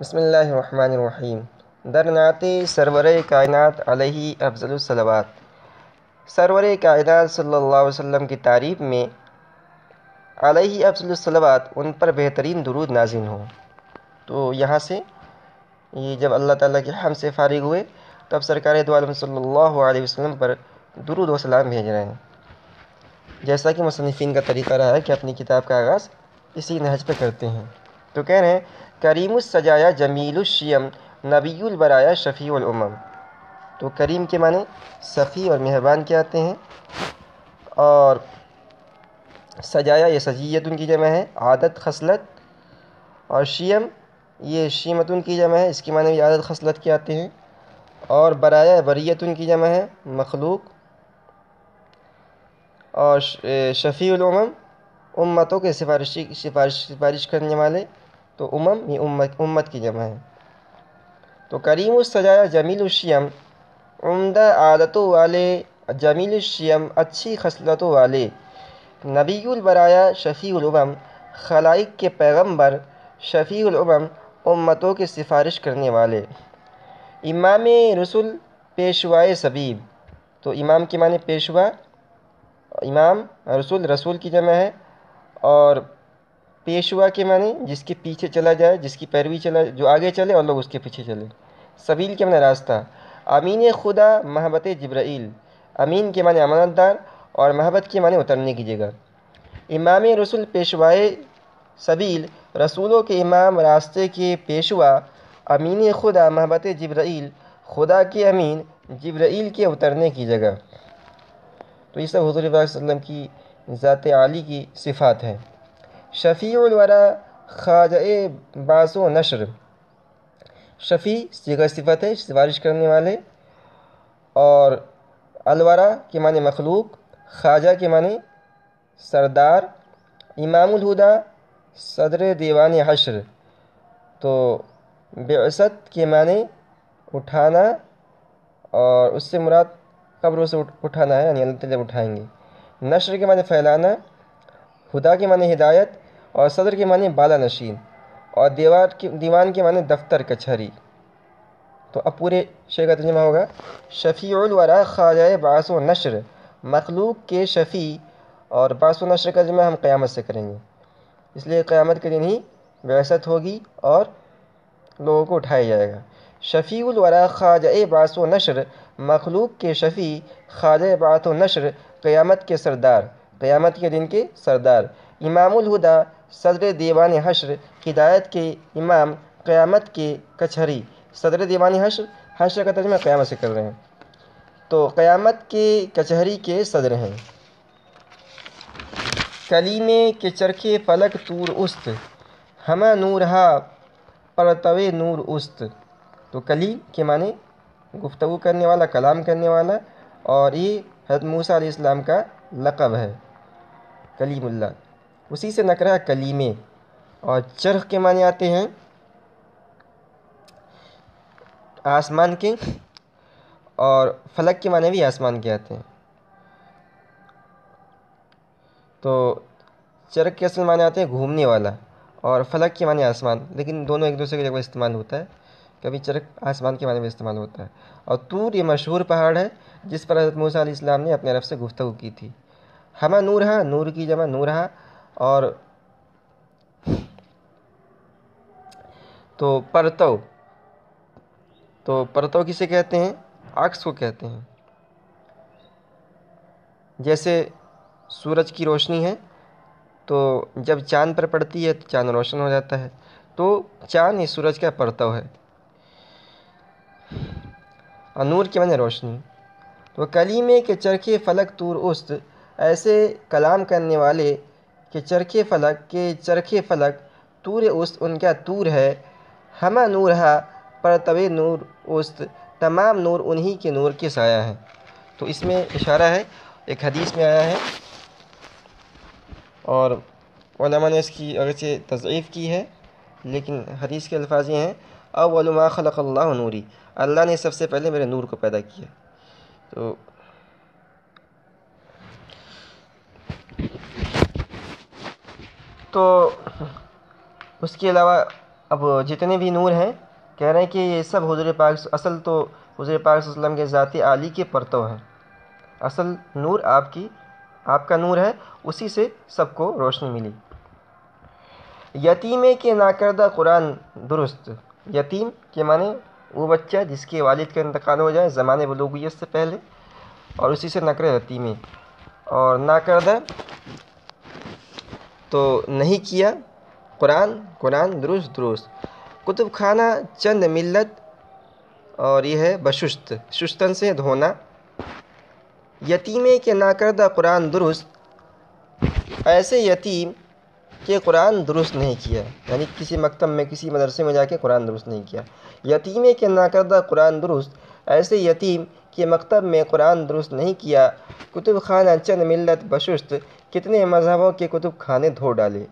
بسم اللہ الرحمن الرحیم۔ در نعت سرور کائنات علیہ افضل الصلوات۔ سرور کائنات صلی اللہ علیہ وسلم کی تعریف میں علیہ افضل الصلوات، ان پر بہترین درود نازل ہوں۔ تو یہاں سے یہ جب اللہ تعالیٰ کے حمد سے فارغ ہوئے تب سرکار دو عالم صلی اللہ علیہ وسلم پر درود و سلام بھیج رہے ہیں، جیسا کہ مصنفین کا طریقہ رہا ہے کہ اپنی کتاب کا آغاز اسی نہج پہ کرتے ہیں۔ تو کہہ رہے ہیں کریم السجایا جمیل الشیم نبی البرایا شفیع الامم۔ تو کریم کے معنی سخی اور مہربان کے آتے ہیں، اور سجایا یہ سجیتن کی جمع ہے، عادت خصلت، اور شیم یہ شیمتن کی جمع ہے، اس کے معنی بھی عادت خصلت کے آتے ہیں، اور برایا بریتن کی جمع ہے، مخلوق، اور شفیع الامم امتوں کے سفارش کرنے والے، تو امم یہ امت کی جمع ہے۔ تو کریم السجایا جمیل الشیم عمدہ عادتوں والے، جمیل الشیم اچھی خصلتوں والے، نبی البرایا شفیع الامم خلائق کے پیغمبر، شفیع الامم امتوں کی سفارش کرنے والے، امام رسول پیشوائے سبیب۔ تو امام کے معنی پیشوا، امام رسول کی جمع ہے، اور پیشوا کے معنی جس کے پیچھے چلا جائے، جس کی پیروی جو آگے چلے اور لوگ اس کے پیچھے چلے۔ سبیل کے معنی راستہ۔ امین خدا محبت جبرائیل، امین کے معنی امانت دار، اور محبت کے معنی اترنے کی جگہ۔ امام رسول پیشوائے سبیل، رسولوں کے امام، راستے کے پیشوا، امین خدا محبت جبرائیل، خدا کے امین، جبرائیل کے اترنے کی جگہ۔ تو یہ سب حضور صلی اللہ علیہ وسلم کی ذات عالی کی صفات ہیں۔ شفیع الورا خواجہ بعث و نشر، شفیع صیغہ صفت ہے، سفارش کرنے والے، اور الورا کے معنی مخلوق، خواجہ کے معنی سردار، امام الہدا صدر دیوان حشر۔ تو بعثت کے معنی اٹھانا، اور اس سے مراد قبروں سے اٹھانا ہے، یعنی اللہ تعالیٰ اٹھائیں گے۔ نشر کے معنی پھیلانا، ہدا کے معنی ہدایت، اور صدر کے معنی بالا نشین، اور دیوان کے معنی دفتر کچہری۔ تو اب پورے شعر کا ترجمہ ہوگا۔ شفیع الورا خواجہ بعث و نشر، مخلوق کے شفیع، اور بعث و نشر کا ترجمہ ہم قیامت سے کریں گے، اس لیے قیامت کے دن ہی بعثت ہوگی اور لوگوں کو اٹھایا جائے گا۔ شفیع الورا خواجہ بعث و نشر، مخلوق کے شفیع، خواجہ بعث و نشر قیامت کے سردار، قیامت کے دن کے سردار۔ امام الہدا صدر دیوان حشر، ہدایت کے امام، قیامت کے کچہری۔ صدر دیوان حشر، حشر کا ترجمہ قیامت سے کر رہے ہیں، تو قیامت کے کچہری کے صدر ہیں۔ کلیمے کے چرخے فلک طور است، ہمہ نورہا پرتو نور است۔ تو کلیم کے معنی گفتگو کرنے والا، کلام کرنے والا، اور یہ حضرت موسیٰ علیہ السلام کا لقب ہے، کلیم اللہ، اسی سے نکرا کلیمے۔ اور چرخ کے معنی آتے ہیں آسمان کے، اور فلک کے معنی بھی آسمان کے آتے ہیں۔ تو چرخ کے اصل معنی آتے ہیں گھومنے والا، اور فلک کے معنی آسمان، لیکن دونوں ایک دوسرے کی جگہ استعمال ہوتا ہے، کبھی چرخ آسمان کے معنی میں استعمال ہوتا ہے۔ اور طور یہ مشہور پہاڑ ہے جس پر حضرت موسیٰ علیہ السلام نے اپنے رب سے گفتگو کی تھی۔ ہمہ نورہا، نور کی جمع نورہا، اور تو پرتو، تو پرتو کسے کہتے ہیں؟ عکس کو کہتے ہیں۔ جیسے سورج کی روشنی ہے، تو جب چاند پر پڑتی ہے تو چاند روشن ہو جاتا ہے، تو چاند یہ سورج کا پرتو ہے، اور نور کے معنی روشنی۔ تو کلیمے کے چرخے فلک طور است، ایسے کلام کرنے والے کہ چرخے فلک طور است ان کا طور ہے، ہمہ نورہا پرتو نور است، تمام نور انہی کے نور کے سایہ ہیں۔ تو اس میں اشارہ ہے، ایک حدیث میں آیا ہے، اور علماء نے اس کی اگرچہ تضعیف کی ہے، لیکن حدیث کے الفاظ یہ ہیں اول ما خلق اللہ نوری، اللہ نے سب سے پہلے میرے نور کو پیدا کیا۔ تو اس کے علاوہ اب جتنے بھی نور ہیں کہہ رہے ہیں کہ یہ سب حضور پاک، اصل تو حضور پاک صلی اللہ علیہ وسلم کے ذات عالی کے پرتو ہیں. اصل نور آپ کا نور ہے، اسی سے سب کو روشنی ملی. یتیمے کے ناکردہ قرآن درست. یتیم کے معنی وہ بچہ جس کے والد کا انتقال ہو جائے زمانے بلوغیت سے پہلے، اور اسی سے نکرے یتیمے. اور ناکردہ تو نہیں کیا قرآن درست. کتب خانہ چند ملت، اور یہ ہے بشست، شستن سے دھونا. یتیمے کے ناکردہ قرآن درست، ایسے یتیم کہ قرآن درست نہیں کیا، یعنی کسی مکتب میں کسی مدرسے میں جا کے قرآن درست نہیں کیا. یتیمے کے ناکردہ قرآن درست، ایسے یتیم کہ مکتب میں قرآن درست نہیں کیا. کتب خانہ چند ملت بشست، کتنے مذہبوں کے کتب خانے دھو ڈالے.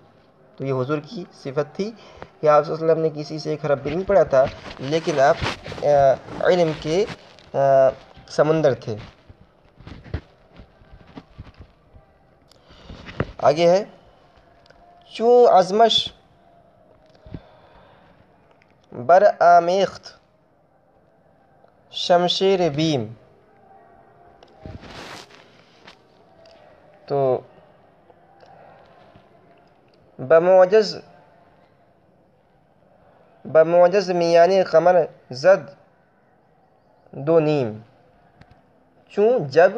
تو یہ حضور کی صفت تھی کہ آپ صلی اللہ علیہ وسلم نے کسی سے ایک حرف بھی نہیں پڑھا تھا، لیکن آپ علم کے سمندر تھے. آگے ہے چوں ازمش بر آمیخت شمشیر بیم. تو بموجز میان قمر زد دو نیم. چوں جب،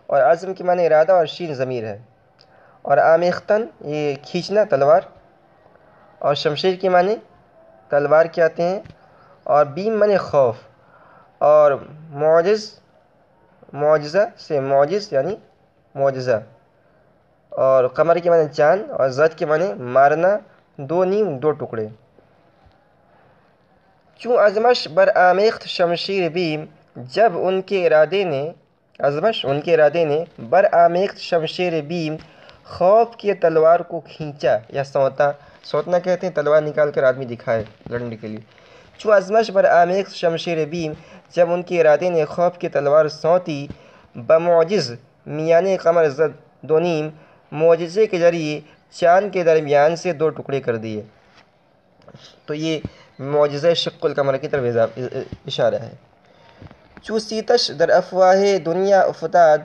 اور عزم کے معنی ارادہ، اور شین ضمیر ہے. اور آمیختن یہ کھینچنا تلوار، اور شمشیر کے معنی تلوار کے آتے ہیں. اور بیم معنی خوف. اور معجزہ سے معجز یعنی معجزہ. اور قمر کے معنی چاند، اور زد کے معنی مارنا، دو نیم دو ٹکڑے. چوں ازمش بر آمیخت شمشیر بیم، جب ان کے ارادے نے بر آمیخت شمشیر بیم، خوف کی تلوار کو کھینچا یا سوتنا کہتے ہیں تلوار نکال کر آدمی دکھائے لڑنے کے لیے. چوں ازمش بر آمیخت شمشیر بیم، جب ان کے ارادے نے خوف کی تلوار سونتی. بمعجز میان قمر زد دو نیم، معجزے کے ذریعے چاند کے درمیان سے دو ٹکڑے کر دیے. تو یہ معجزہ شق القمر کی طرف اشارہ ہے. چوں سیتش در افواہ دنیا افتاد،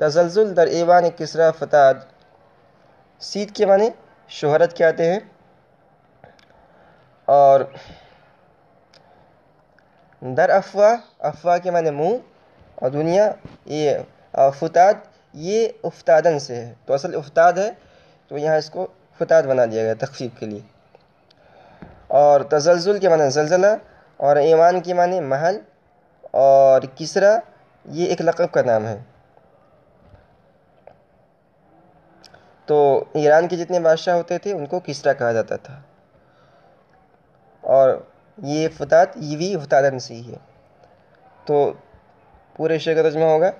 تزلزل در ایوان کسریٰ فتاد. سیت کے معنی شہرت کے آتے ہیں، اور در افواہ کے معنی منہ، اور دنیا یہ فتاد یہ افتادن سے ہے. تو اصل افتاد ہے، تو یہاں اس کو فتاد بنا دیا گیا تخفیف کے لیے. اور تزلزل کے معنی زلزلہ، اور ایوان کے معنی محل، اور کسریٰ یہ ایک لقب کا نام ہے. تو ایران کے جتنے بادشاہ ہوتے تھے ان کو کسریٰ کہا جاتا تھا. اور یہ فتاد یہ بھی فتادن سے ہی ہے. تو پورے شعر کا ترجمہ ہوگا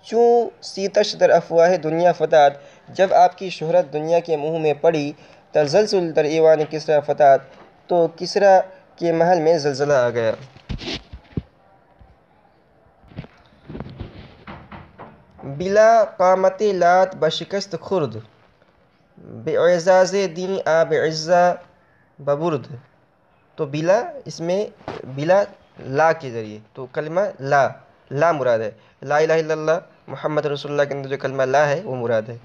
چوں سیتش در افواہ دنیا فتاد، جب آپ کی شہرت دنیا کے منہ میں پڑی. تزلزل در ایوان کسریٰ فتاد، تو کسریٰ کے محل میں زلزلہ آ گیا. بلا قامت لات بشکست خرد، باعزاز دین آب عزا ببرد. تو بلا، اس میں بلا لا کے ذریعے، تو کلمہ لا مراد ہے. لا الہ الا اللہ محمد رسول اللہ کے اندر جو کلمہ لا ہے وہ مراد ہے.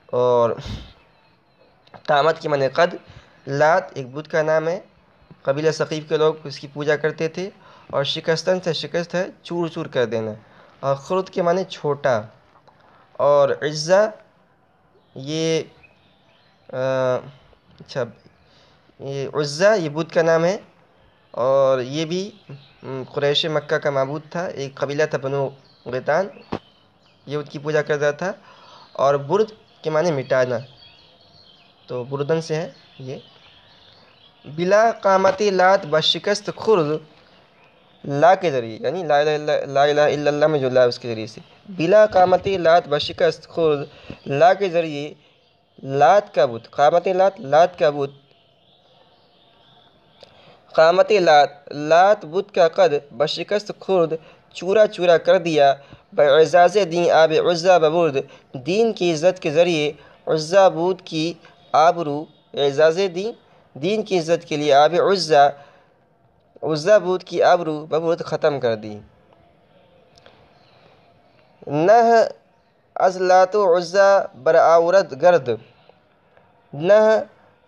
اور قامت کی معنی قد. لات ایک بت کا نام ہے، قبیلہ ثقیف کے لوگ اس کی پوجا کرتے تھے. اور شکستن سے شکست ہے چور چور کر دینا. اور خرد کے معنی چھوٹا. اور عزا یہ یہ عزا یہ بت کا نام ہے، اور یہ بھی قریش مکہ کا معبود تھا. ایک قبیلہ تھا بنو غیطان، یہ بت کی پوجا کرتا تھا. اور برد کے معنی مٹانا، تو بردن سے ہے یہ. بلا قامت لات بشکست خرد، لا کے ذریعے یعنی لا الہ الا اللہ میں جو لا اس کے ذریعے سے. بلا قامت لات بشکست خرد، لا کے ذریعے لات کا بت. قامت لات کا بت. قامت لات بت کا قد بشکست خرد چورا چورا کر دیا. باعزاز دین آب عزا ببرد، دین کی عزت کے ذریعے عزا بود کی آبرو. اعزاز دین دین کی عزت کے لیے آب عزا بت کی آبرو ببرت ختم کر دی۔ نہ از لات و عزا برآورد گرد، نہ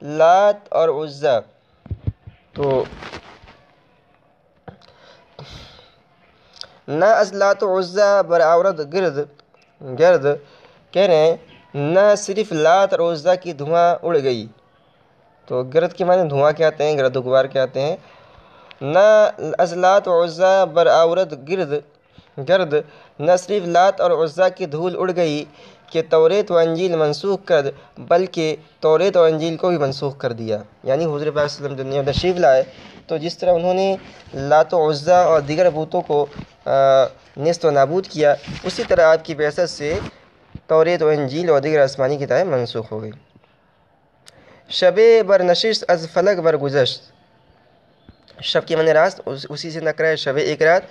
لات اور عزا تو نہ از لات و عزا برآورد گرد کہہ رہے ہیں نہ صرف لات اور عزا کی دھواں اڑ گئی، تو گرد کے معنی دھواں کے آتے ہیں، گرد و غبار کے آتے ہیں۔ نہ از لات و عزا برآورد گرد، نہ صرف لات اور عزا کی دھول اڑ گئی کہ توریت و انجیل منسوخ کر، بلکہ توریت اور انجیل کو بھی منسوخ کر دیا۔ یعنی حضور پاک صلی اللہ علیہ وسلم دنیا میں تشریف لائے تو جس طرح انہوں نے لات و عزا اور دیگر بتوں کو نیست و نابود کیا، اسی طرح آپ کی بعثت سے توریت و انجیل اور دیگر آسمانی کتابیں منسوخ ہو گئی۔ شب بر نشست از فلک بر گذشت، شب کی معنی رات، اسی سے نکرا ہے شب ایک رات،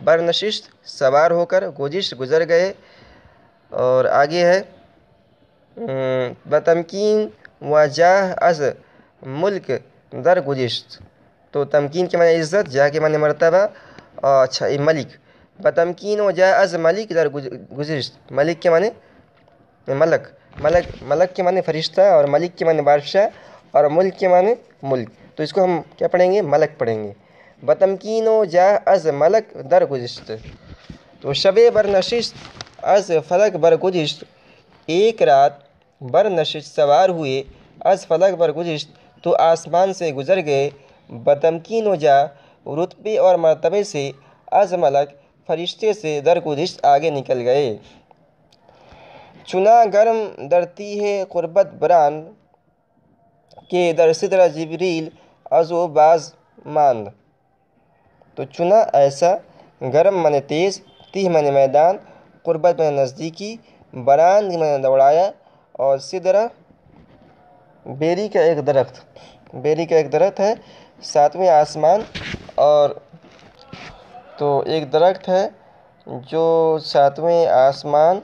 بر نشست سوار ہو کر، گزشت گزر گئے، اور آگے ہے بتمکین و جاہ از ملک در گزشت، تو تمکین کے معنی عزت، جاہ کے معنی مرتبہ، اور اچھا ملک، بتمکین و جاہ از ملک در گزشت، ملک کے معنی ملک کے معنی فرشتہ، اور ملک کے معنی بادشاہ، اور ملک کے معنی ملک، تو اس کو ہم کیا پڑھیں گے؟ ملک پڑھیں گے۔ بتمکین و جاہ از ملک در گزشت، تو شب بر نشست از فلک بر گزشت، ایک رات بر نشست سوار ہوئے، از فلک بر گزشت تو آسمان سے گزر گئے، بتمکین و جاہ رتبے اور مرتبے سے، از ملک فرشتے سے، در گزشت آگے نکل گئے۔ چنا گرم درتی ہے قربت بران، کہ در صدر جبریل ازو باز ماند، تو چنا ایسا، گرم من تیز، تیہ من میدان، قربت من نزدیکی، بران من دوڑایا، اور صدرہ بیری کا ایک درخت ہے ساتویں آسمان، اور تو ایک درخت ہے جو ساتویں آسمان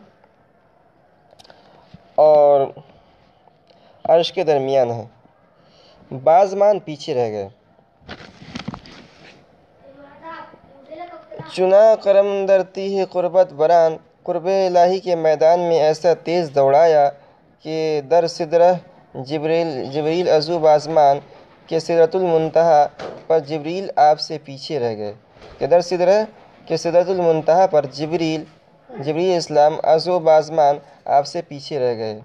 اور عرش کے درمیان ہے، بازمان پیچھے رہ گئے۔ چنا کرم درتی ہے قربت بران، قرب الہی کے میدان میں ایسا تیز دوڑایا کہ در صدرہ جبریل ازو بازمان، کہ سدرۃ المنتہا پر جبریل آپ سے پیچھے رہ گئے، کہ در صدرہ کہ سدرۃ المنتہا پر جبریل اسلام ازو بازمان آپ سے پیچھے رہ گئے۔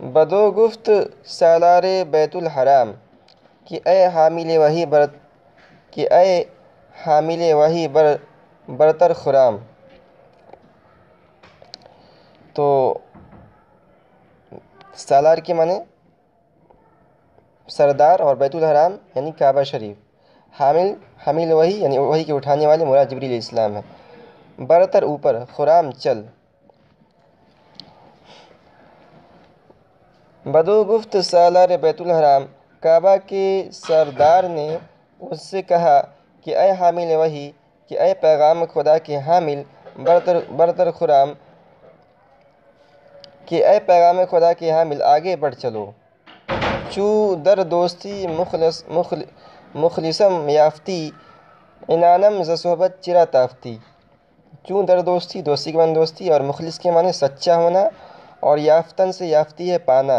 بدو گفت سالار بیت الحرام، کہ اے حامل وحی برتر خرام، تو سالار کے معنی سردار، اور بیت الحرام یعنی کعبہ شریف، حامل وحی یعنی وحی کے اٹھانے والے مراد جبریل علیہ السلام ہے، برتر اوپر، خرام چل۔ بدو گفت سالار بیت الحرام، کعبہ کے سردار نے اس سے کہا کہ اے حامل وحی، کہ اے پیغام خدا کے حامل، برتر خرام، کہ اے پیغام خدا کے حامل آگے بڑھ چلو۔ چو در دوستی مخلصم یافتی، عنانم ز صحبت چرا تافتی، چوں در دوستی کے معنی دوستی، اور مخلص کے معنی سچا ہونا، اور یافتن سے یافتی ہے پانا،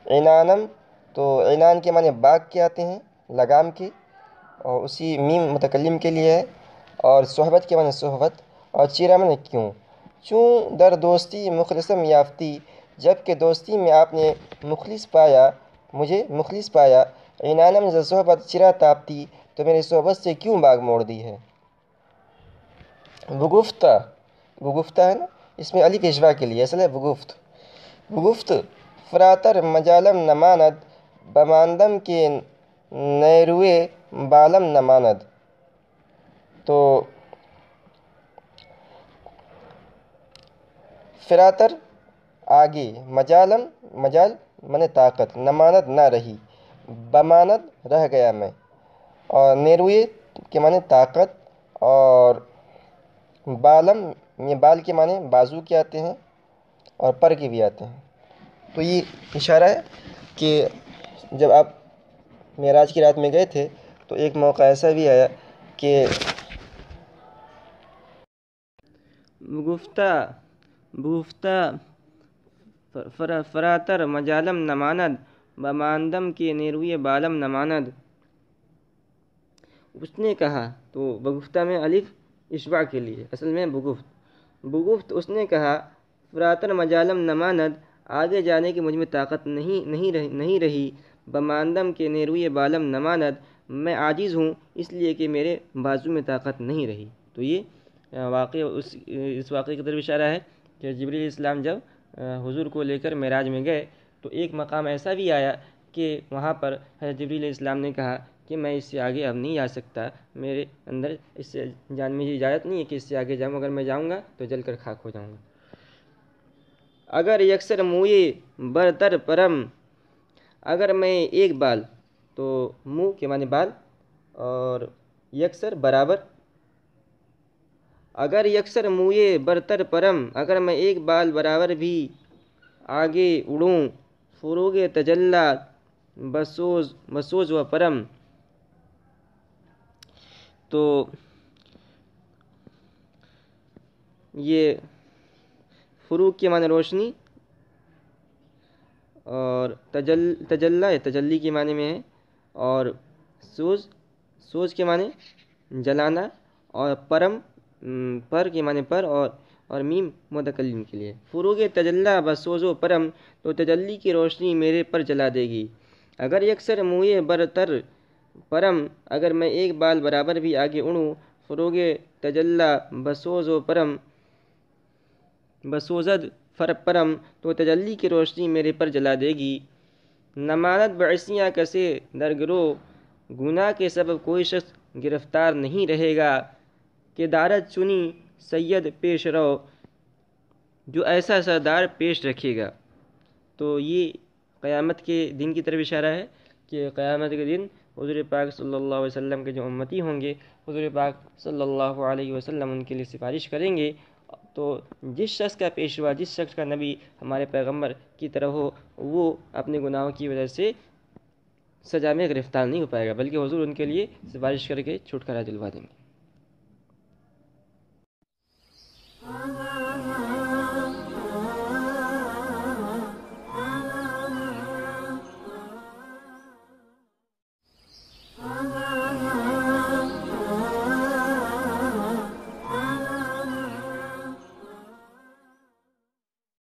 عنانم تو عنان کے معنی باغ کے آتے ہیں، لگام کے، اور اسی میم متکلم کے لیے ہے، اور صحبت کے معنی صحبت، اور چرا معنی کیوں، چوں در دوستی مخلصم یافتی، جب کہ دوستی میں آپ نے مجھے مخلص پایا، عنانم ز صحبت چرا تاپتی، تو میری صحبت سے کیوں باغ موڑ دی ہے۔ وگفتہ ہے نا، اس میں علی پیشوا کے لیے، اصل ہے وگفت فراتر مجالم نماند، بماندم کے نیروے بالم نماند، تو فراتر آگے، مجال من طاقت، نماند نہ رہی، بماند رہ گیا میں، اور نیروے کے معنی طاقت، اور بالم یہ بال کے معنی بازو کے آتے ہیں، اور پر کے بھی آتے ہیں، تو یہ اشارہ ہے کہ جب آپ معراج کی رات میں گئے تھے تو ایک موقع ایسا بھی آیا کہ بوفتہ فراتر مجالم نماند بماندم کے نیروی بالم نماند. اس نے کہا، تو بگفتہ میں الف اشباع کے لیے، اصل میں بگفت اس نے کہا، فراتر مجالم نماند، آگے جانے کی مجھ میں طاقت نہیں رہی، بماندم کے نیروی بالم نماند، میں عاجز ہوں اس لیے کہ میرے بازو میں طاقت نہیں رہی. تو یہ واقعہ اس واقعے کی طرف اشارہ ہے کہ جبریل علیہ السلام جب حضور کو لے کر معراج میں گئے تو ایک مقام ایسا بھی آیا کہ وہاں پر حضرت جبریل علیہ السلام نے کہا کہ میں اس سے آگے اب نہیں جا سکتا، میرے اندر اس سے جان میں اجازت نہیں ہے کہ اس سے آگے جاؤں، اگر میں جاؤں گا تو جل کر خاک ہو جاؤں گا. اگر یکسر موئے برتر پرم، اگر میں ایک بال، تو منہ کے معنی بال اور یکسر برابر، اگر یکسر موئے برتر پرم، اگر میں ایک بال برابر بھی آگے اڑوں، فروغ تجلی بسوز و پرم. تو یہ فروغ کے معنی روشنی اور تجلی کے معنی میں ہے، اور سوز کے معنی جلانا، اور پر کے معنی پر، اور میم متکلم کے لیے. فروغ تجلی بسوز و پرم، تو تجلی کی روشنی میرے پر جلا دے گی. اگر یکسر موئے برتر پرم، اگر میں ایک بال برابر بھی آگے اڑوں، فروغ تجلی بسوز و پرم، بسوزد پرم، تو تجلی کی روشنی میرے پر جلا دے گی. نماند بعثیاں کسے درگرو، گناہ کے سبب کوئی شخص گرفتار نہیں رہے گا، کہ دارت چنی سید پیش رو، جو ایسا سردار پیش رکھے گا. تو یہ قیامت کے دن کی طرف اشارہ ہے کہ قیامت کے دن حضور پاک صلی اللہ علیہ وسلم کے جو امتی ہوں گے، حضور پاک صلی اللہ علیہ وسلم ان کے لیے سفارش کریں گے. تو جس شخص کا پیشوا، جس شخص کا نبی ہمارے پیغمبر کی طرح ہو، وہ اپنے گناہوں کی وجہ سے سزا میں گرفتار نہیں ہو پائے گا، بلکہ حضور ان کے لیے سفارش کر کے چھٹکارا دلوا دیں گے.